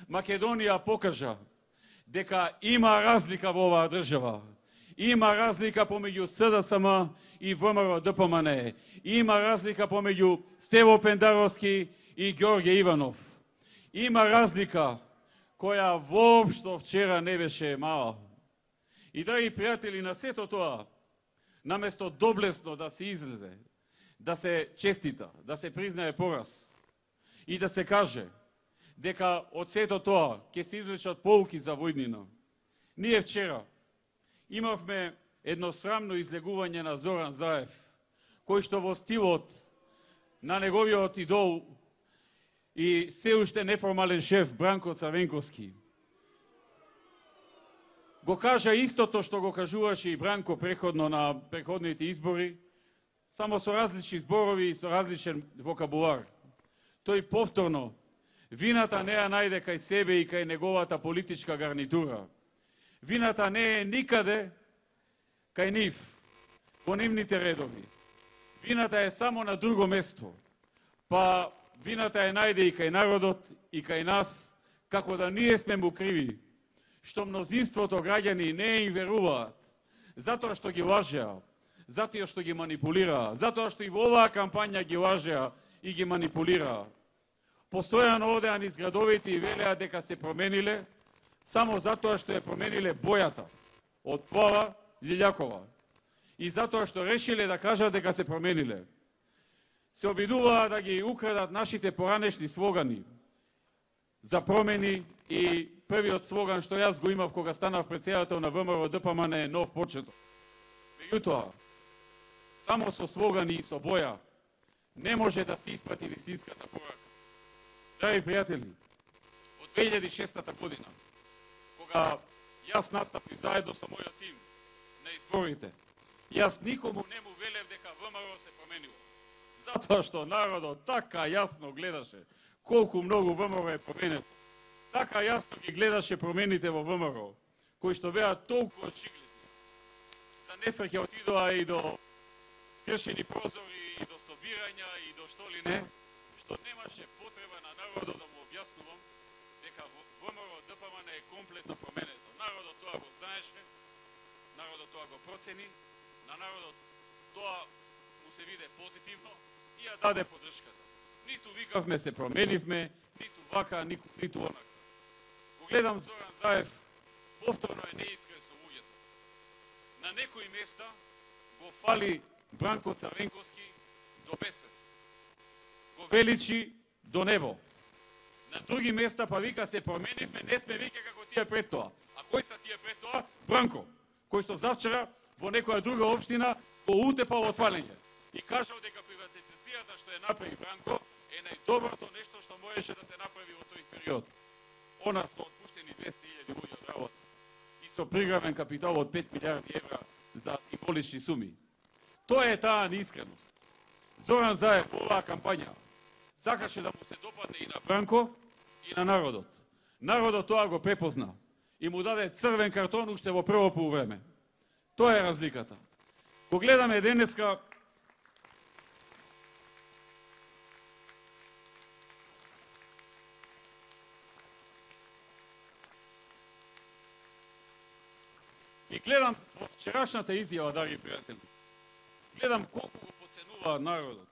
Македонија покажа дека има разлика во оваа држава. Има разлика помеѓу СДСМ и ВМРО ДПМН. Има разлика помеѓу Стево Пендаровски и Ѓорѓе Иванов. Има разлика која воопшто вчера не беше мала. И драги пријатели, на сето тоа, наместо доблесно да се излезе, да се честита, да се признае пораз и да се каже дека од сето тоа ќе се извлечат поуки за војнина, ние вчера имавме едно срамно излегување на Зоран Заев, кој што во стилот на неговиот идол и се уште неформален шеф Бранко Црвенковски го кажа истото што го кажуваше и Бранко преходно на преходните избори, само со различни зборови и со различен вокабулар. Тој повторно вината не ја најде кај себе и кај неговата политичка гарнитура. Вината не е никаде кај нив, во нивните редови. Вината е само на друго место. Па вината ја најде и кај народот и кај нас, како да ние сме му криви, што мнозинството граѓани не им веруваат, затоа што ги лажеа, затоа што ги манипулираа, затоа што и во оваа кампања ги лажеа и ги манипулираа. Постојано одеа низ градовите и велеа дека се промениле, само затоа што ја промениле бојата од плава лилјакова и затоа што решиле да кажат дека се промениле. Се обидуваа да ги украдат нашите поранешни слогани за промени и првиот слоган што јас го имав кога станав претседател на ВМРО ДПМН е нов почеток. Меѓутоа, само со слогани и со боја не може да се испрати вистинската порака. Драги пријатели, од 2006 година, кога јас настапив заедно со мојот тим на изборите, јас никому не му велев дека ВМРО се променило. Затоа што народот така јасно гледаше колку многу ВМРО е променето. Така јасно ги гледаше промените во ВМРО, кои што беа толку очигледни. За несреќа отидоа и до скршени прозори, и до собирања, и до што ли не, што немаше потреба на народот да му објаснувам дека ВМРО ДПМН е комплетно променето. Народот тоа го знаеше, народот тоа го процени, на народот тоа му се виде позитивно и ја даде поддршката. Ниту викавме се променивме, ниту вака, ниту онака. Го гледам Зоран Заев, повторно е неискрен со луѓето. На некои места го фали Бранко Црвенковски до безсвест. Го величи до небо. На други места па вика се променивме, не сме вика како тие пред тоа. А кои са тие пред тоа? Бранко, кој што завчера во некоја друга општина го утепал од фалење и кажал дека приватизацијата што ја направи Бранко е најдоброто нешто што можеше да се направи во тој период. Она со отпуштени 200.000 луѓе од работа и со пригравен капитал од 5 милиарди евра за символични суми. Тоа е таа неискреност. Зоран Заев во оваа кампања сакаше да му се допадне и на Бранко и на народот. Народот тоа го препозна и му даде црвен картон уште во прво полувреме. Тоа е разликата. Го гледаме денеска и гледам во вчерашната изјава, драги пријатели, гледам колку го поценува народот.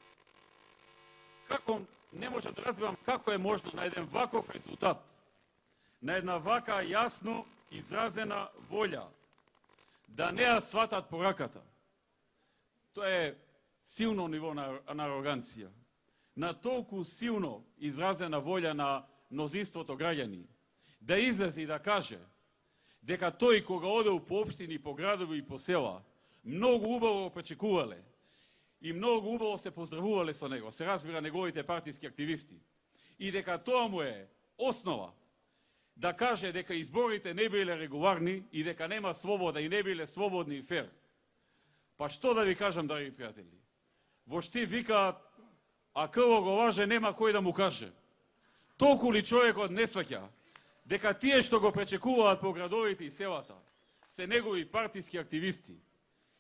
Како не може да разберам како е можно на еден ваков резултат, на една вака јасно изразена волја, да не ја сватат пораката. Тоа е силно ниво на ароганција. На толку силно изразена волја на мнозинството граѓани, да излезе и да каже дека тој кога одел по општини, по градови и по села, многу убаво пречекувале и многу убаво се поздравувале со него, се разбира неговите партиски активисти, и дека тоа му е основа да каже дека изборите не биле регуларни и дека нема слобода и не биле слободни и фер. Па што да ви кажам, драги пријатели? Во Штив викаат, а крво го лаже, нема кој да му каже. Толку ли човекот не сваќа дека тие што го пречекуваат по градовите и селата се негови партиски активисти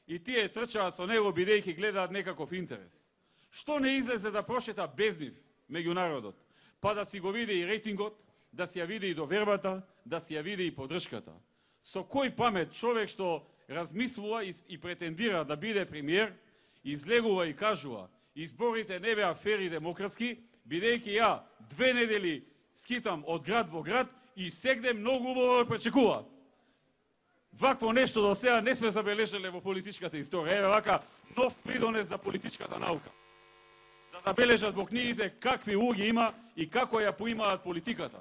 и тие трчаат со него бидејќи гледаат некаков интерес. Што не излезе да прошета без нив меѓу народот, па да си го види и рейтингот, да си ја види и довербата, да си ја види и поддршката. Со кој памет човек што размислува и претендира да биде премиер, излегува и кажува: изборите не беа фер и демократски, бидејќи ја 2 недели скитам од град во град и сегде многу убаво пречекува. Вакво нешто до сега не сме забележале во политичката историја. Еве вака нов придонес за политичката наука. Да забележат во книгите какви луѓе има и како ја поимаат политиката.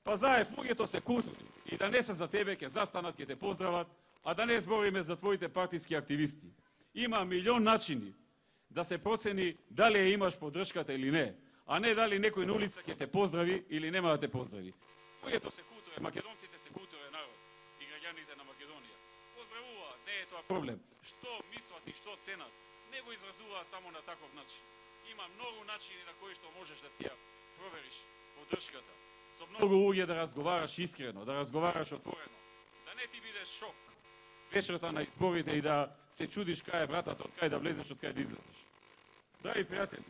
Па заев, луѓето се културни и да не се за тебе, ќе застанат, ќе те поздрават, а да не збориме за твоите партиски активисти. Има милион начини да се процени дали ја имаш поддршката или не, а не дали некој на улица ќе те поздрави или нема да те поздрави. Луѓето се културни, македонците се културен народ и граѓаните на Македонија. Поздравуваат, не е тоа проблем. Што мислат и што ценат, не го изразуваат само на таков начин. Има многу начини на кои што можеш да си ја провериш поддршката. Со многу луѓе да разговараш искрено, да разговараш отворено, да не ти биде шок вечерта на изборите и да се чудиш кај е вратата, од кај да влезеш, од кај да излезеш. Драги пријатели,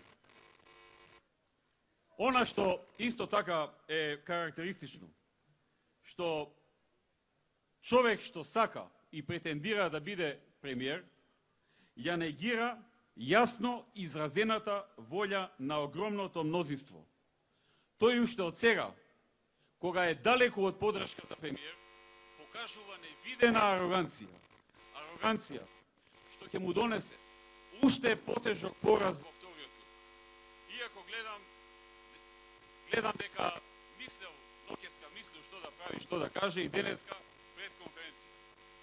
она што исто така е карактеристично, што човек што сака и претендира да биде премиер, ја негира јасно изразената волја на огромното мнозинство. Тој уште од сега, кога е далеку од поддршка за премиер, покажува невидена ароганција. Ароганција што ќе му донесе уште потежок пораз во вториот круг. Иако гледам дека ноќеска мислил што да прави, што да каже и денеска пресконференција.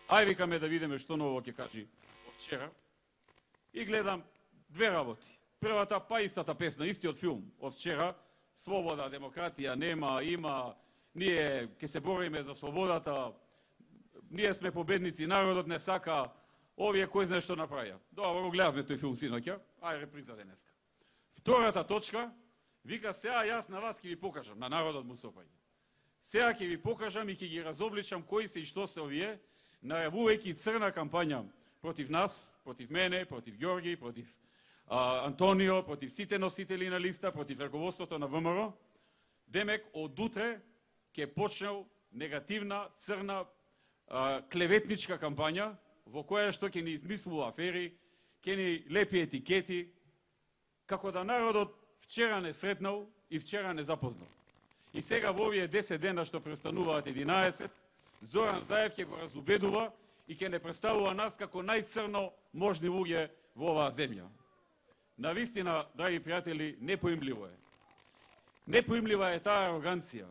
Ај викаме да видиме што ново ќе каже од вчера. И гледам две работи. Првата, па истата песна, истиот филм од вчера. Слобода, демократија нема, има, ние ќе се бориме за слободата, ние сме победници, народот не сака, овие кој знае што направија. Добро, го гледавме тој филм синоќа, ај реприза денеска. Втората точка, вика: сега јас на вас ќе ви покажам, на народот му сопаѓа. Сега ќе ви покажам и ќе ги разобличам кои се и што се овие, најавувајќи црна кампања против нас, против мене, против Ѓорги, против Антонио, против сите носители на листа, против раководството на ВМРО. Демек, од утре ќе почнел негативна, црна, клеветничка кампања, во која што ќе ни измислува афери, ќе ни лепи етикети, како да народот вчера не сретнал и вчера не запознал. И сега во овие 10 дена што престануваат 11, Зоран Заев ќе го разубедува и ќе не представува нас како најцрно можни луѓе во оваа земја. Навистина, драги пријатели, непоимливо е. Непоимлива е таа ароганција,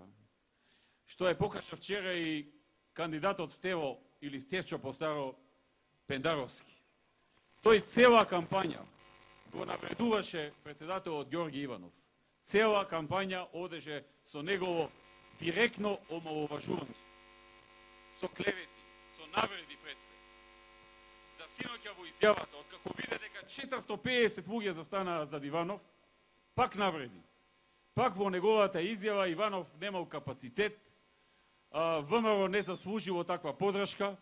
што е покажа вчера и кандидатот Стево или Стевчо постаро Пендаровски. Тој цела кампања го навредуваше председателот Ѓорги Иванов. Цела кампања одеше со негово директно омаловажување, со клевети, со навреди пред се. За синоќа во изјавата, откако виде дека 450 луѓе застанаа зад Иванов, пак навреди. Пак во неговата изјава Иванов немал капацитет, ВМРО не заслужило таква поддршка,